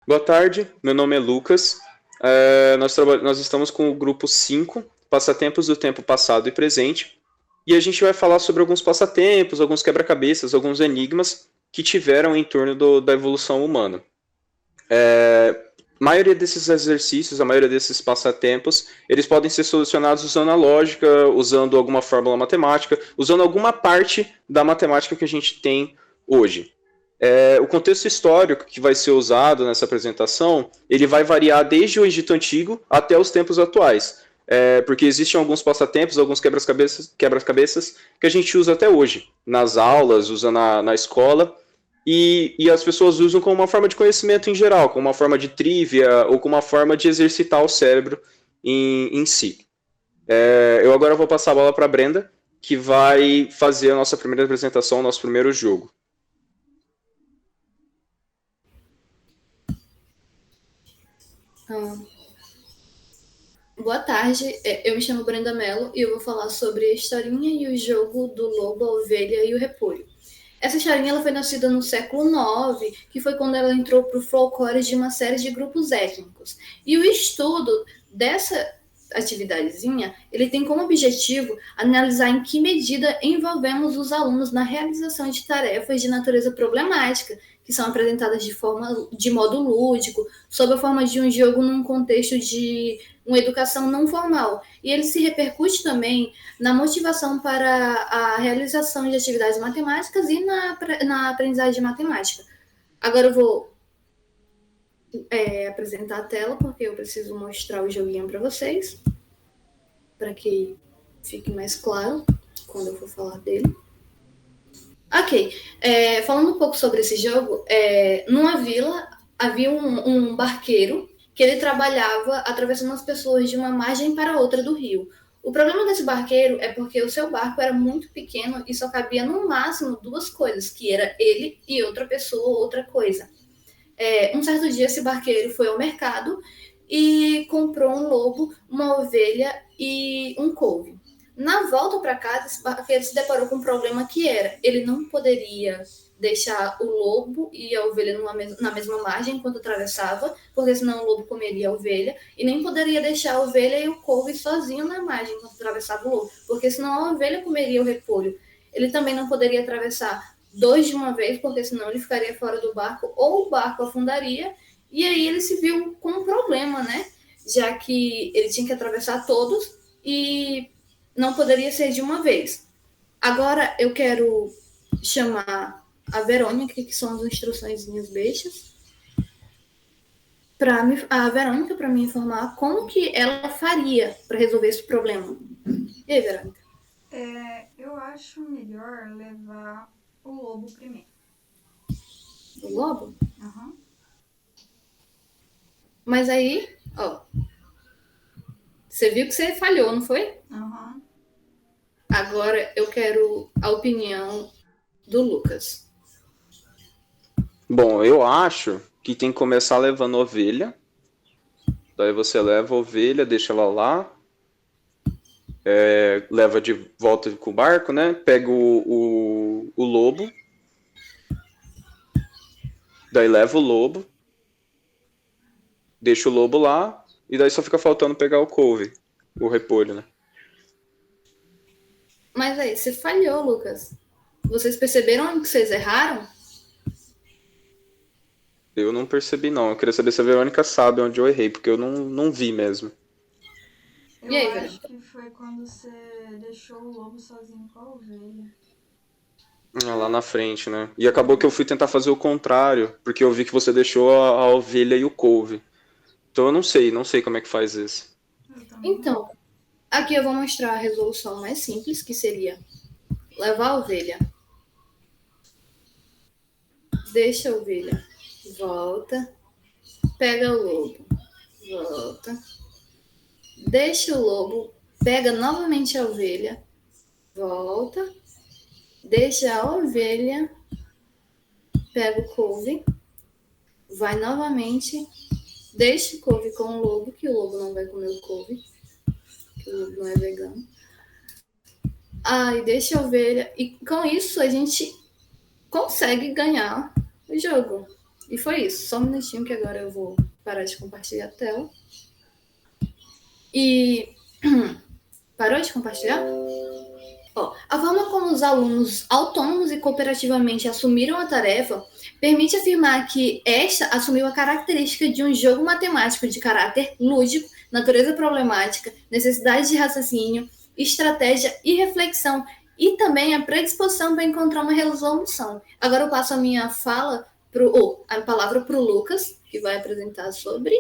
Boa tarde, meu nome é Lucas. Nós estamos com o grupo 5, Passatempos do Tempo Passado e Presente, e a gente vai falar sobre alguns passatempos, alguns quebra-cabeças, alguns enigmas que tiveram em torno da evolução humana. A maioria desses exercícios, a maioria desses passatempos, eles podem ser solucionados usando a lógica, usando alguma fórmula matemática, usando alguma parte da matemática que a gente tem hoje. O contexto histórico que vai ser usado nessa apresentação, ele vai variar desde o Egito Antigo até os tempos atuais. Porque existem alguns passatempos, alguns quebra-cabeças que a gente usa até hoje, nas aulas, usa na escola, e as pessoas usam como uma forma de conhecimento em geral, como uma forma de trivia ou como uma forma de exercitar o cérebro em si. Eu agora vou passar a bola para a Brenda, que vai fazer a nossa primeira apresentação, o nosso primeiro jogo. Boa tarde, eu me chamo Brenda Mello e eu vou falar sobre a historinha e o jogo do lobo, a ovelha e o repolho. Essa historinha ela foi nascida no século IX, que foi quando ela entrou para o folclore de uma série de grupos étnicos. E o estudo dessa atividadezinha, ele tem como objetivo analisar em que medida envolvemos os alunos na realização de tarefas de natureza problemática, que são apresentadas de modo lúdico, sob a forma de um jogo num contexto de uma educação não formal. E ele se repercute também na motivação para a realização de atividades matemáticas e na aprendizagem de matemática. Agora eu vou apresentar a tela, porque eu preciso mostrar o joguinho para vocês, para que fique mais claro quando eu for falar dele. Ok, falando um pouco sobre esse jogo, numa vila havia um barqueiro que ele trabalhava atravessando as pessoas de uma margem para outra do rio. O problema desse barqueiro é porque o seu barco era muito pequeno e só cabia no máximo duas coisas, que era ele e outra pessoa ou outra coisa. Um certo dia esse barqueiro foi ao mercado e comprou um lobo, uma ovelha e um couve. Na volta para casa, esse barqueiro se deparou com um problema que era, ele não poderia deixar o lobo e a ovelha na mesma margem enquanto atravessava, porque senão o lobo comeria a ovelha, e nem poderia deixar a ovelha e o couve sozinho na margem enquanto atravessava o lobo, porque senão a ovelha comeria o repolho. Ele também não poderia atravessar dois de uma vez, porque senão ele ficaria fora do barco, ou o barco afundaria, e aí ele se viu com um problema, né? Já que ele tinha que atravessar todos e não poderia ser de uma vez. Agora eu quero chamar a Verônica, que são as instruções bestas, a Verônica para me informar como que ela faria para resolver esse problema. E aí, Verônica? Eu acho melhor levar o lobo primeiro. O lobo? Uhum. Mas aí, ó, você viu que você falhou, não foi? Uhum. Agora eu quero a opinião do Lucas. Bom, eu acho que tem que começar levando ovelha. Daí você leva a ovelha, deixa ela lá, leva de volta com o barco, né? Pega o lobo, daí leva o lobo, deixa o lobo lá, e daí só fica faltando pegar o couve, o repolho, né? Mas aí, você falhou, Lucas. Vocês perceberam que vocês erraram? Eu não percebi, não. Eu queria saber se a Verônica sabe onde eu errei, porque eu não vi mesmo. E Eu aí, acho Verônica? que foi quando você deixou o lobo sozinho com a ovelha. Lá na frente, né? E acabou que eu fui tentar fazer o contrário, porque eu vi que você deixou a ovelha e o couve. Então eu não sei como é que faz isso. Eu também não. Então, aqui eu vou mostrar a resolução mais simples, que seria levar a ovelha, deixa a ovelha, volta, pega o lobo, volta, deixa o lobo, pega novamente a ovelha, volta, deixa a ovelha, pega o couve, vai novamente, deixa o couve com o lobo, que o lobo não vai comer o couve, que o lobo não é vegano. E deixa a ovelha. E com isso a gente consegue ganhar o jogo. E foi isso. Só um minutinho que agora eu vou parar de compartilhar a tela. E... Parou de compartilhar? A forma como os alunos autônomos e cooperativamente assumiram a tarefa permite afirmar que esta assumiu a característica de um jogo matemático de caráter lúdico, natureza problemática, necessidade de raciocínio, estratégia e reflexão, e também a predisposição para encontrar uma resolução. Agora eu passo a minha a palavra para o Lucas, que vai apresentar sobre...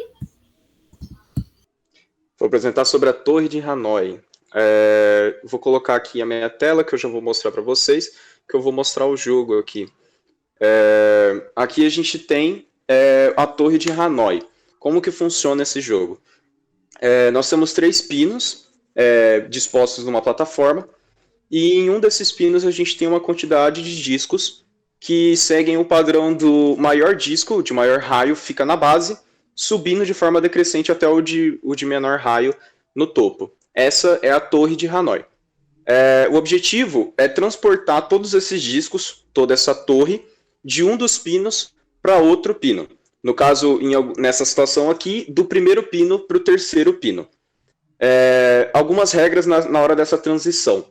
Vou apresentar sobre a Torre de Hanoi. Vou colocar aqui a minha tela, que eu já vou mostrar para vocês, que eu vou mostrar o jogo aqui. Aqui a gente tem a Torre de Hanoi. Como que funciona esse jogo? Nós temos 3 pinos dispostos numa plataforma, e em um desses pinos a gente tem uma quantidade de discos que seguem o padrão do maior disco, de maior raio, fica na base, subindo de forma decrescente até o de menor raio no topo. Essa é a Torre de Hanoi. O objetivo é transportar todos esses discos, toda essa torre, de um dos pinos para outro pino. No caso, nessa situação aqui, do primeiro pino para o terceiro pino. Algumas regras na hora dessa transição.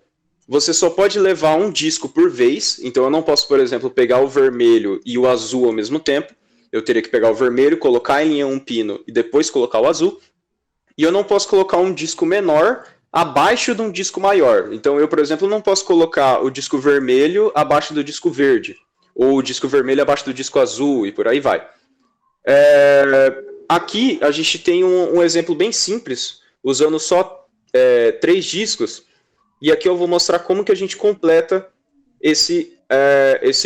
Você só pode levar um disco por vez, então eu não posso, por exemplo, pegar o vermelho e o azul ao mesmo tempo. Eu teria que pegar o vermelho, colocar em um pino e depois colocar o azul. E eu não posso colocar um disco menor abaixo de um disco maior. Então eu, por exemplo, não posso colocar o disco vermelho abaixo do disco verde, ou o disco vermelho abaixo do disco azul, e por aí vai. Aqui a gente tem um exemplo bem simples, usando só 3 discos, e aqui eu vou mostrar como que a gente completa esse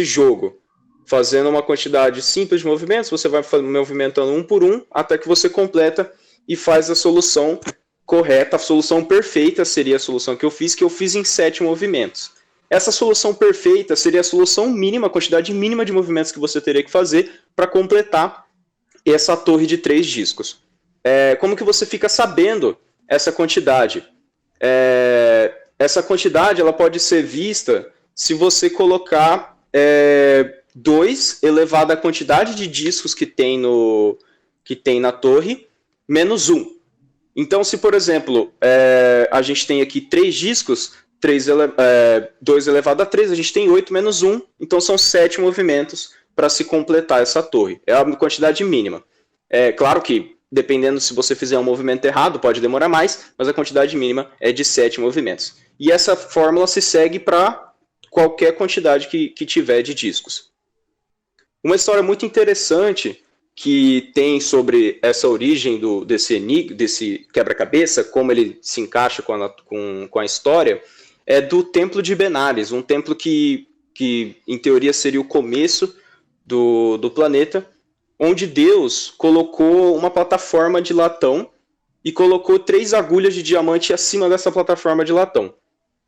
jogo. Fazendo uma quantidade simples de movimentos, você vai movimentando um por um, até que você completa e faz a solução correta. A solução perfeita seria a solução que eu fiz em 7 movimentos. Essa solução perfeita seria a solução mínima, a quantidade mínima de movimentos que você teria que fazer para completar essa torre de 3 discos. Como que você fica sabendo essa quantidade? Essa quantidade ela pode ser vista se você colocar 2 elevado à quantidade de discos que tem na torre, menos 1. Então, se, por exemplo, a gente tem aqui 3 discos, 2 elevado a 3, a gente tem 8 menos 1, então são 7 movimentos para se completar essa torre. É a quantidade mínima. Claro que, dependendo se você fizer um movimento errado, pode demorar mais, mas a quantidade mínima é de 7 movimentos. E essa fórmula se segue para qualquer quantidade que tiver de discos. Uma história muito interessante que tem sobre essa origem desse quebra-cabeça, como ele se encaixa com a história, é do Templo de Benares, um templo que em teoria seria o começo do planeta, onde Deus colocou uma plataforma de latão e colocou 3 agulhas de diamante acima dessa plataforma de latão.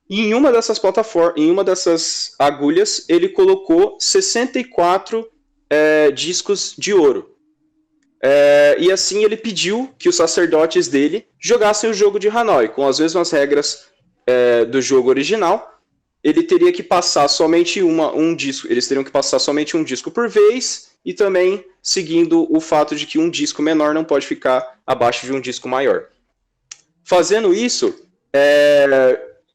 E em uma dessas agulhas, ele colocou 64 discos de ouro. E assim ele pediu que os sacerdotes dele jogassem o jogo de Hanoi, com as mesmas regras do jogo original. Ele teria que passar somente um disco, eles teriam que passar somente um disco por vez, e também seguindo o fato de que um disco menor não pode ficar abaixo de um disco maior. Fazendo isso,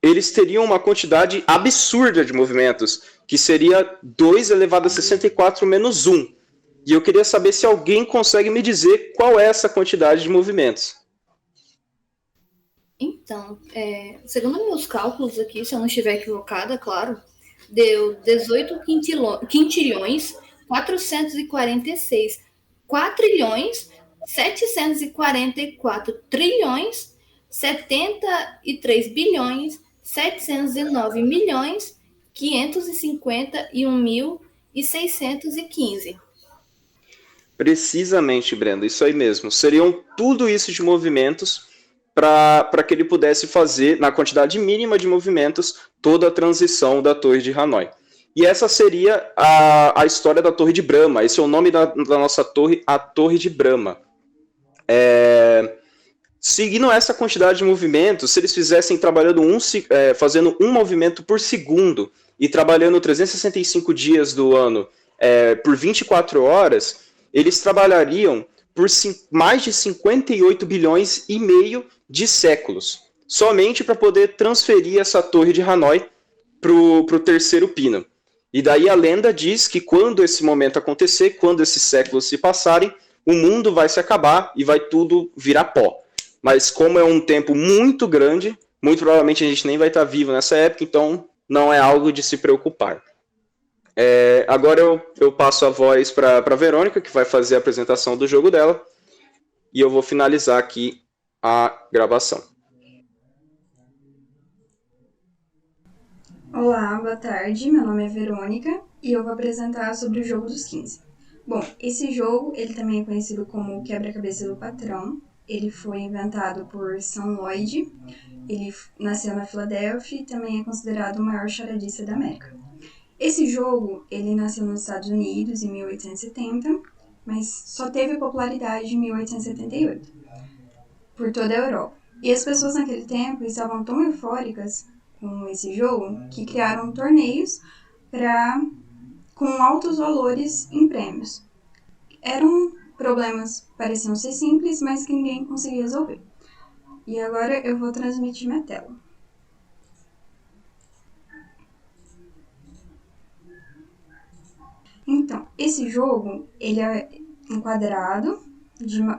eles teriam uma quantidade absurda de movimentos, que seria 2 elevado a 64 menos 1. E eu queria saber se alguém consegue me dizer qual é essa quantidade de movimentos. Então, segundo meus cálculos aqui, se eu não estiver equivocada, claro, deu 18 quintilhões, 446, 4 744 trilhões, 73 bilhões, 709 milhões, 551.615. Precisamente, Brenda, isso aí mesmo. Seriam tudo isso de movimentos para que ele pudesse fazer, na quantidade mínima de movimentos, toda a transição da Torre de Hanoi. E essa seria a história da Torre de Brahma. Esse é o nome da nossa torre, a Torre de Brahma. Seguindo essa quantidade de movimentos, se eles fizessem fazendo um movimento por segundo e trabalhando 365 dias do ano por 24 horas, eles trabalhariam por mais de 58 bilhões e meio de séculos, somente para poder transferir essa torre de Hanoi para o terceiro pino. E daí a lenda diz que quando esse momento acontecer, quando esses séculos se passarem, o mundo vai se acabar e vai tudo virar pó. Mas como é um tempo muito grande, muito provavelmente a gente nem vai estar vivo nessa época, então não é algo de se preocupar. Agora eu passo a voz para a Verônica, que vai fazer a apresentação do jogo dela, e eu vou finalizar aqui a gravação. Olá, boa tarde. Meu nome é Verônica e eu vou apresentar sobre o jogo dos 15. Bom, esse jogo ele também é conhecido como Quebra-Cabeça do Patrão. Ele foi inventado por Sam Lloyd. Ele nasceu na Filadélfia e também é considerado o maior charadista da América. Esse jogo ele nasceu nos Estados Unidos em 1870, mas só teve popularidade em 1878 por toda a Europa. E as pessoas naquele tempo estavam tão eufóricas com esse jogo que criaram torneios com altos valores em prêmios. Eram problemas que pareciam ser simples, mas que ninguém conseguia resolver. E agora eu vou transmitir minha tela. Então, esse jogo ele é um quadrado,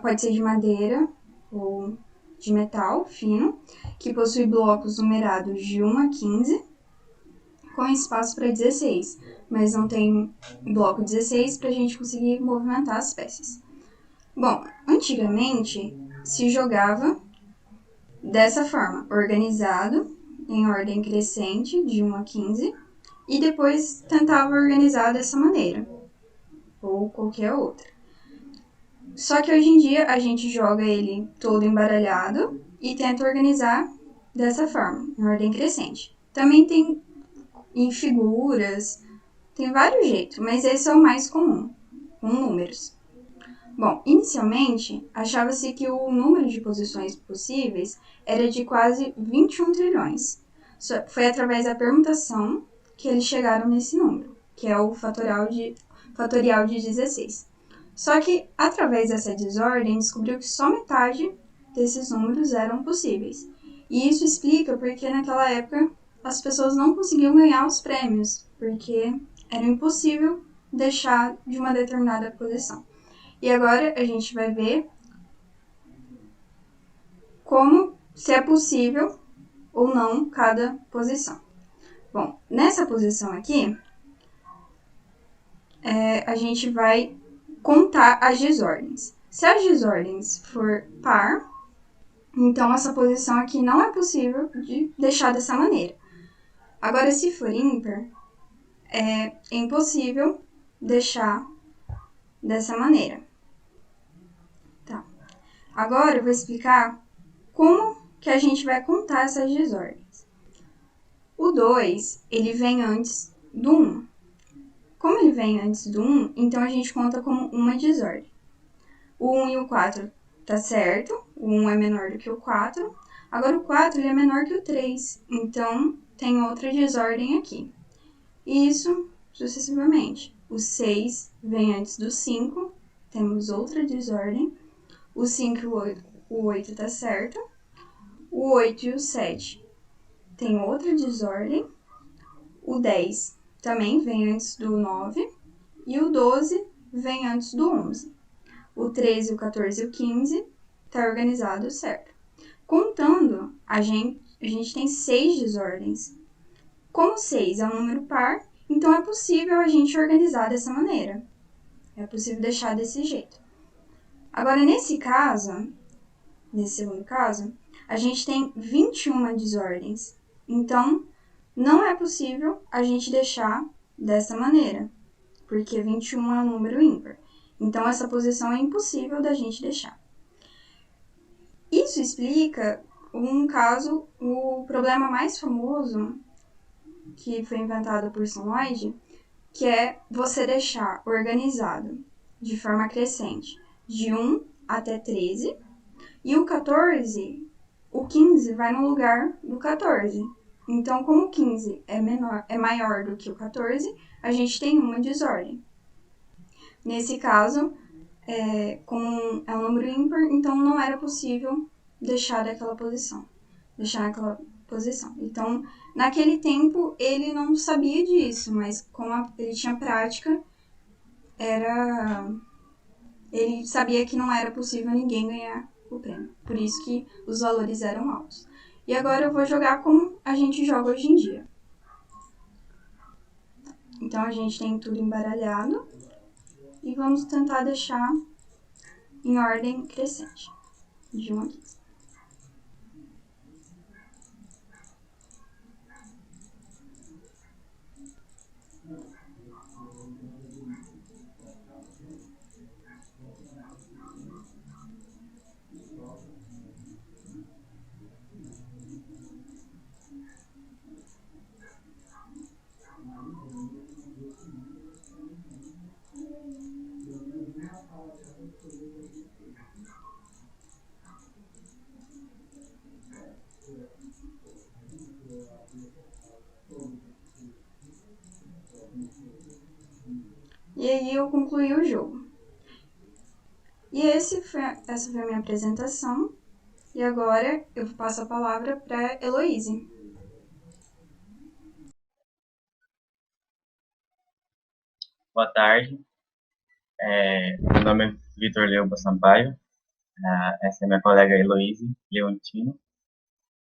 pode ser de madeira ou de metal fino, que possui blocos numerados de 1 a 15, com espaço para 16, mas não tem bloco 16 para a gente conseguir movimentar as peças. Bom, antigamente se jogava dessa forma, organizado, em ordem crescente, de 1 a 15, e depois tentava organizar dessa maneira, ou qualquer outra. Só que hoje em dia a gente joga ele todo embaralhado e tenta organizar dessa forma, em ordem crescente. Também tem em figuras, tem vários jeitos, mas esse é o mais comum, com números. Bom, inicialmente, achava-se que o número de posições possíveis era de quase 21 trilhões. Foi através da permutação que eles chegaram nesse número, que é o fatorial de 16. Só que, através dessa desordem, descobriu que só metade desses números eram possíveis. E isso explica porque naquela época as pessoas não conseguiam ganhar os prêmios, porque era impossível deixar de uma determinada posição. E agora a gente vai ver se é possível ou não cada posição. Bom, nessa posição aqui, a gente vai contar as desordens. Se as desordens for par, então essa posição aqui não é possível de deixar dessa maneira. Agora, se for ímpar, é impossível deixar dessa maneira. Tá. Agora eu vou explicar como que a gente vai contar essas desordens. O 2, ele vem antes do 1. Como ele vem antes do 1, então a gente conta como uma desordem. O 1 e o 4 tá certo, o 1 é menor do que o 4. Agora o 4 ele é menor que o 3, então tem outra desordem aqui. E isso sucessivamente. O 6 vem antes do 5, temos outra desordem. O 5 e o 8 tá certo. O 8 e o 7 tem outra desordem. O 10 também vem antes do 9, e o 12 vem antes do 11. O 13, o 14 e o 15 está organizado certo. Contando, a gente tem 6 desordens. Como 6 é um número par, então é possível a gente organizar dessa maneira. É possível deixar desse jeito. Agora, nesse segundo caso, a gente tem 21 desordens. Então, não é possível a gente deixar dessa maneira, porque 21 é um número ímpar. Então, essa posição é impossível da gente deixar. Isso explica o problema mais famoso que foi inventado por Sam Lloyd, que é você deixar organizado de forma crescente de 1 até 13, e o 14, o 15 vai no lugar do 14. Então, como o 15 é maior do que o 14, a gente tem uma desordem. Nesse caso, como é um número ímpar, então não era possível deixar naquela posição. Então, naquele tempo, ele não sabia disso, mas como ele tinha prática, ele sabia que não era possível ninguém ganhar o prêmio. Por isso que os valores eram altos. E agora eu vou jogar como a gente joga hoje em dia. Então, a gente tem tudo embaralhado. E vamos tentar deixar em ordem crescente, de 1 a 15. E aí eu concluí o jogo. E essa foi a minha apresentação. E agora eu passo a palavra para Heloíse. Boa tarde. Meu nome é Vitor Leuba Sampaio. Essa é minha colega Heloíse Leontino.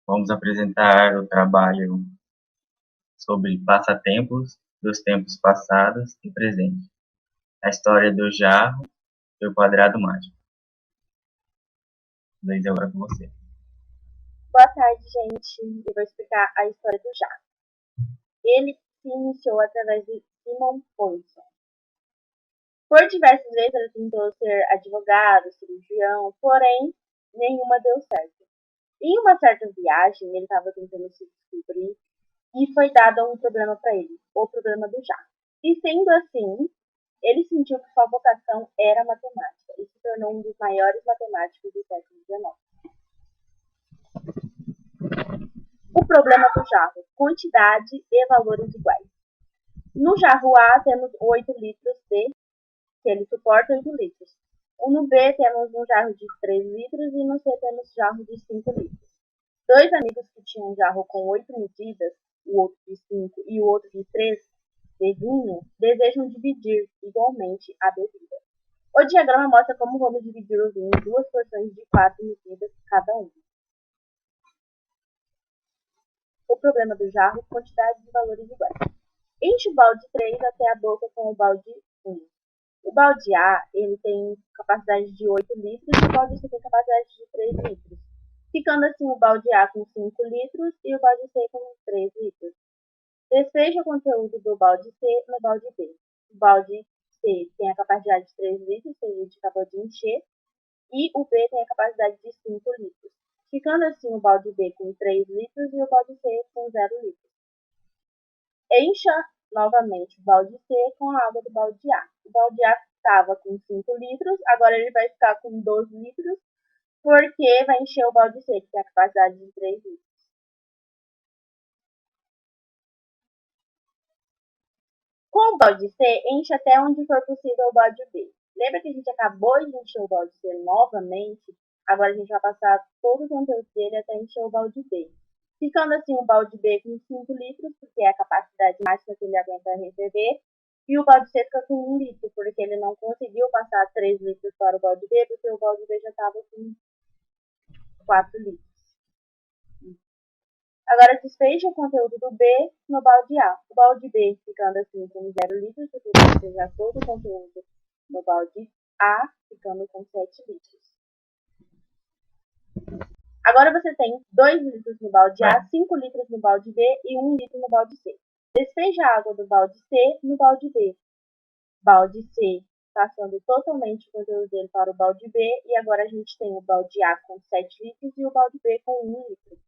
Vamos apresentar o trabalho sobre passatempos dos tempos passados e presentes. A história do jarro e o quadrado mágico. Luiz, agora com você. Boa tarde, gente. Eu vou explicar a história do jarro. Ele se iniciou através de Simon Poisson. Por diversas vezes ele tentou ser advogado, cirurgião, porém nenhuma deu certo. Em uma certa viagem, ele estava tentando se descobrir e foi dado um problema para ele, o problema do jarro. E sendo assim, ele sentiu que sua vocação era matemática e se tornou um dos maiores matemáticos do século XIX. O problema do jarro: quantidade e valores iguais. No jarro A temos 8 litros de, que ele suporta 8 litros. No B temos um jarro de 3 litros e no C temos jarro de 5 litros. Dois amigos que tinham um jarro com 8 medidas, o outro de 5 e o outro de 3 de vinho, desejam dividir igualmente a bebida. O diagrama mostra como vamos dividir o vinho em duas porções de 4 medidas cada uma. O problema do jarro: quantidade de valores iguais. Enche o balde 3 até a boca com o balde 1. O balde A ele tem capacidade de 8 litros e o balde C tem capacidade de 3 litros, ficando assim o balde A com 5 litros e o balde C com 3 litros. Despeje o conteúdo do balde C no balde B. O balde C tem a capacidade de 3 litros, que a gente acabou de encher, e o B tem a capacidade de 5 litros, ficando assim o balde B com 3 litros e o balde C com 0 litros. Encha novamente o balde C com a água do balde A. O balde A estava com 5 litros, agora ele vai ficar com 12 litros, porque vai encher o balde C, que tem a capacidade de 3 litros. Com o balde C, enche até onde for possível o balde B. Lembra que a gente acabou de encher o balde C novamente? Agora a gente vai passar todo o conteúdo dele até encher o balde B. Ficando assim o balde B com 5 litros, porque é a capacidade máxima que ele aguenta receber. E o balde C fica com 1 litro, porque ele não conseguiu passar 3 litros para o balde B, porque o balde B já estava com 4 litros. Agora despeje o conteúdo do B no balde A. O balde B ficando assim com 0 litros, porque vai despejar todo o conteúdo no balde A, ficando com 7 litros. Agora você tem 2 litros no balde A, 5 litros no balde B e 1 litro no balde C. Despeja a água do balde C no balde B. Balde C passando totalmente o conteúdo dele para o balde B. E agora a gente tem o balde A com 7 litros e o balde B com 1 litro.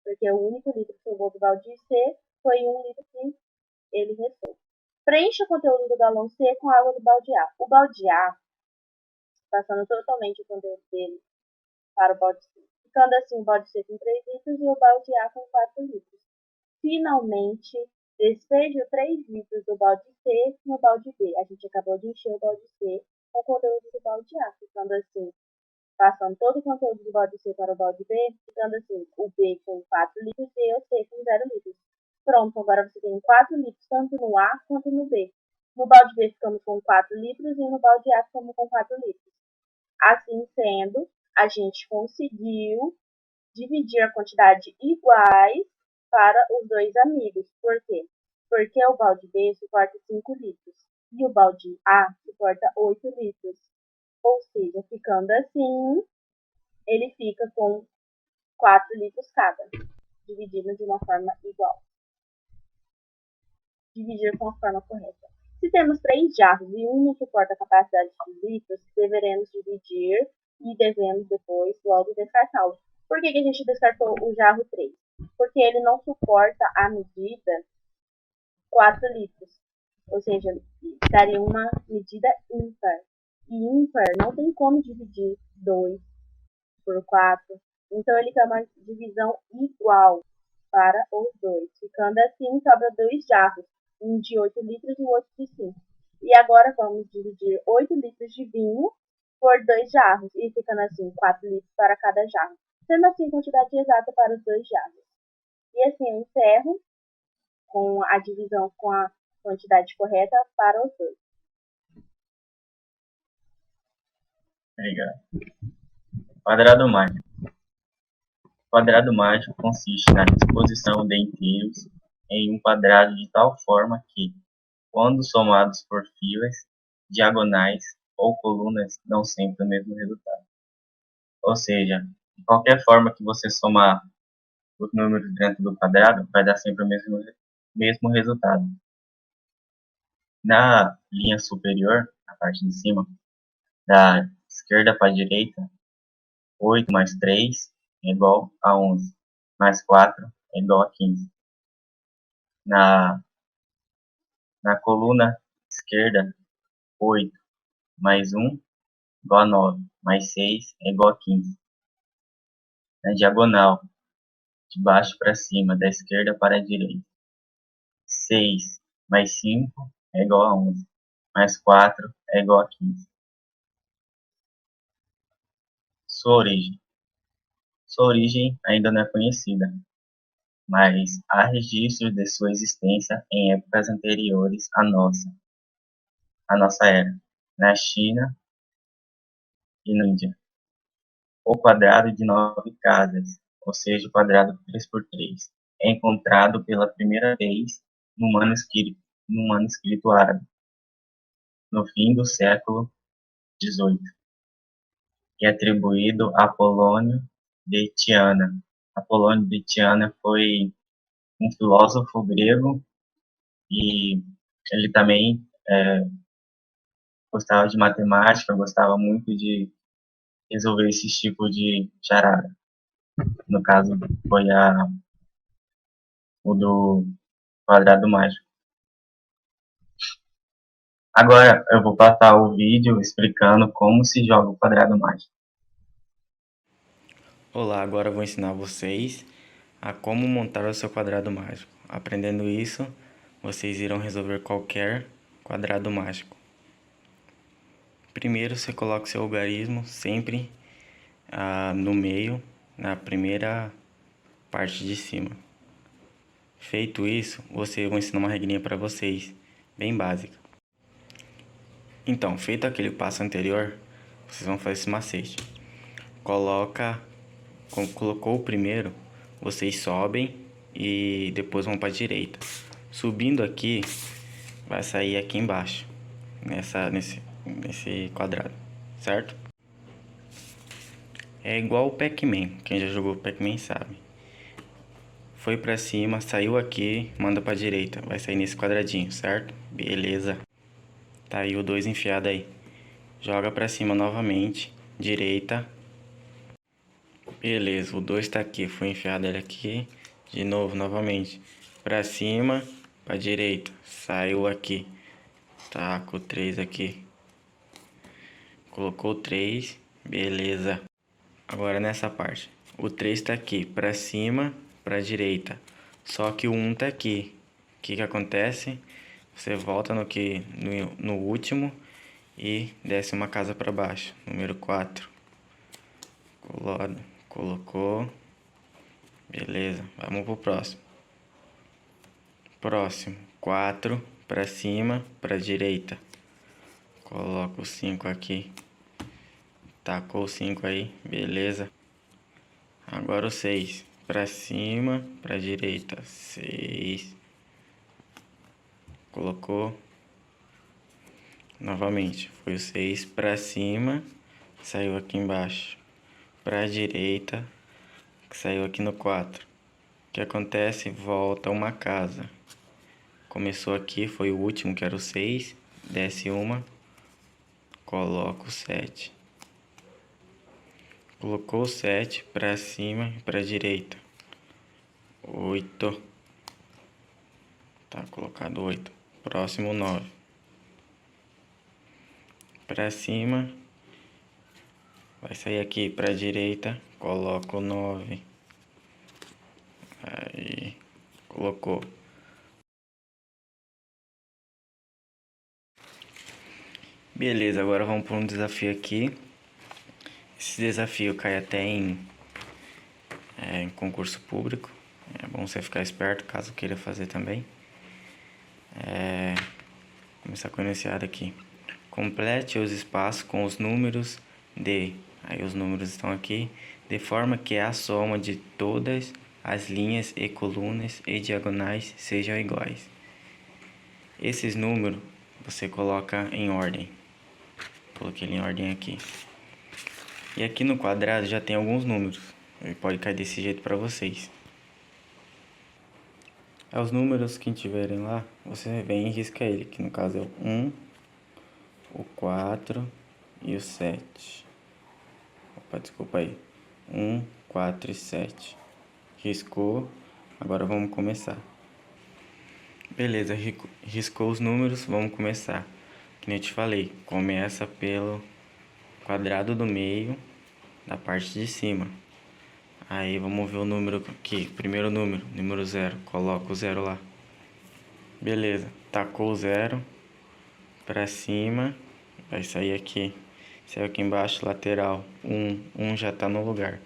Porque o único litro que sobrou do balde C foi 1 litro que ele restou. Preencha o conteúdo do galão C com a água do balde A. O balde A passando totalmente o conteúdo dele para o balde C. Ficando assim o balde C com 3 litros e o balde A com 4 litros. Finalmente, despeje 3 litros do balde C no balde B. A gente acabou de encher o balde C com o conteúdo do balde A, ficando assim, passando todo o conteúdo do balde C para o balde B, ficando assim, o B com 4 litros e o C com 0 litros. Pronto, agora você tem 4 litros tanto no A quanto no B. No balde B ficamos com 4 litros e no balde A ficamos com 4 litros. Assim sendo, a gente conseguiu dividir a quantidade iguais para os dois amigos. Por quê? Porque o balde B suporta 5 litros e o balde A suporta 8 litros. Ou seja, ficando assim, ele fica com 4 litros cada, dividido de uma forma igual. Dividir com a forma correta. Se temos 3 jarros e um não suporta a capacidade de litros, deveremos dividir e devemos depois logo descartá-lo. Por que a gente descartou o jarro 3? Porque ele não suporta a medida 4 litros. Ou seja, daria uma medida ímpar. E ímpar não tem como dividir 2 por 4. Então ele tem uma divisão igual para os dois. Ficando assim, sobra 2 jarros. Um de 8 litros e o outro de 5. E agora vamos dividir 8 litros de vinho por 2 jarros. E ficando assim, 4 litros para cada jarro. Sendo assim a quantidade exata para os 2 jarros. E assim eu encerro com a divisão com a quantidade correta para os dois. Obrigado. Quadrado mágico. Quadrado mágico consiste na disposição de inteiros em um quadrado de tal forma que, quando somados por filas, diagonais ou colunas, dão sempre o mesmo resultado. Ou seja, de qualquer forma que você somar os números dentro do quadrado, vai dar sempre o mesmo resultado. Na linha superior, na parte de cima, da esquerda para a direita, 8 mais 3 é igual a 11, mais 4 é igual a 15. Na coluna esquerda, 8 mais 1 igual a 9, mais 6 é igual a 15. Na diagonal, de baixo para cima, da esquerda para a direita, 6 mais 5 é igual a 11, mais 4 é igual a 15. Sua origem. Sua origem ainda não é conhecida, mas há registros de sua existência em épocas anteriores à nossa era, na China e na Índia. O quadrado de 9 casas, ou seja, o quadrado 3x3, é encontrado pela primeira vez no manuscrito árabe, no fim do século XVIII, e atribuído a Apolônio de Tiana. Apolônio de Tiana foi um filósofo grego e ele também gostava de matemática, gostava muito de resolver esses tipos de charada. No caso, foi o do quadrado mágico. Agora eu vou passar o vídeo explicando como se joga o quadrado mágico. Olá, agora eu vou ensinar vocês a como montar o seu quadrado mágico. Aprendendo isso, vocês irão resolver qualquer quadrado mágico. Primeiro, você coloca o seu algarismo sempre no meio, na primeira parte de cima. Feito isso, eu vou ensinar uma regrinha para vocês, bem básica. Então, feito aquele passo anterior, vocês vão fazer esse macete. Colocou o primeiro, vocês sobem e depois vão para a direita. Subindo aqui, vai sair aqui embaixo, nesse quadrado, certo? É igual o Pac-Man, quem já jogou Pac-Man sabe. Foi pra cima, saiu aqui, manda pra direita, vai sair nesse quadradinho, certo? Beleza. Tá aí o 2 enfiado aí. Joga pra cima novamente, direita. Beleza, o 2 tá aqui, foi enfiado ele aqui. De novo, novamente. Pra cima, pra direita. Saiu aqui. Tá com o 3 aqui. Colocou o 3, beleza. Agora nessa parte. O 3 tá aqui, pra cima, pra direita. Só que o 1 tá aqui. O que acontece? Você volta no último e desce uma casa para baixo. Número 4. Colocou. Beleza, vamos pro próximo. Próximo, 4 para cima, para direita. Coloca o 5 aqui. Tacou o 5 aí, beleza. Agora o 6 para cima, para direita. 6. Colocou. Novamente, foi o 6 para cima, saiu aqui embaixo. Para direita, que saiu aqui no 4. O que acontece? Volta uma casa. Começou aqui, foi o último, que era o 6. Desce uma. Coloca o 7. Colocou o 7 para cima e para direita. 8. Tá colocado 8. Próximo 9. Para cima. Vai sair aqui para direita. Coloca o 9. Aí. Colocou. Beleza, agora vamos para um desafio aqui. Esse desafio cai até em concurso público. É bom você ficar esperto caso queira fazer também. Começar com o iniciado aqui. Complete os espaços com os números de... Aí os números estão aqui. De forma que a soma de todas as linhas e colunas e diagonais sejam iguais. Esses números você coloca em ordem. Coloquei ele em ordem aqui. E aqui no quadrado já tem alguns números. Ele pode cair desse jeito para vocês. Os números que tiverem lá, você vem e risca ele. Que no caso é o 1, o 4 e o 7. Opa, desculpa aí. 1, 4 e 7. Riscou. Agora vamos começar. Beleza, riscou os números, vamos começar. Que nem eu te falei, começa pelo quadrado do meio da parte de cima. Aí vamos ver o número aqui, primeiro número 0, coloca o 0 lá. Beleza, tacou o 0 para cima, vai sair aqui. Saiu aqui embaixo, lateral, 1 já tá no lugar.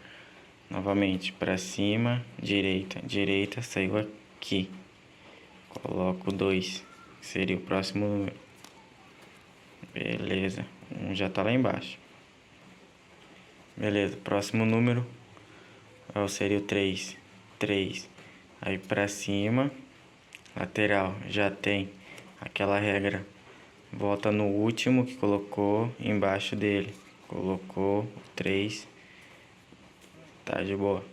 Novamente, para cima, direita, saiu aqui. Coloco o 2, que seria o próximo número. Beleza, 1 já tá lá embaixo. Beleza, próximo número seria o 3. Aí pra cima, lateral, já tem aquela regra. Volta no último que colocou embaixo dele. Colocou 3. Tá de boa.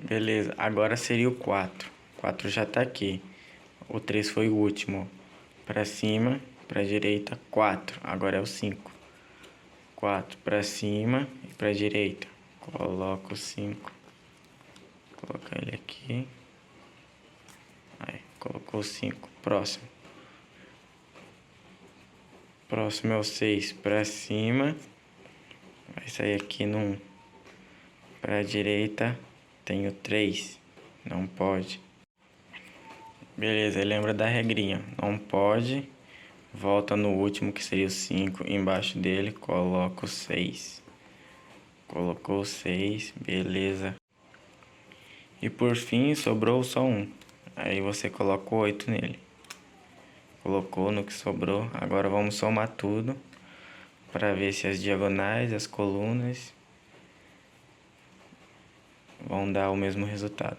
Beleza, agora seria o 4. 4 já tá aqui. O 3 foi o último. Pra cima, pra direita, 4. Agora é o 5. 4 pra cima e pra direita. Coloca o 5. Coloca ele aqui. Aí, colocou o 5. Próximo. Próximo é o 6 pra cima. Vai sair aqui no 1. Pra direita tem o 3. Não pode. Beleza, lembra da regrinha. Não pode. Volta no último, que seria o 5. Embaixo dele, coloca o 6. Colocou o 6, beleza. E por fim, sobrou só 1. Aí você coloca o 8 nele. Colocou no que sobrou. Agora vamos somar tudo para ver se as diagonais, as colunas vão dar o mesmo resultado.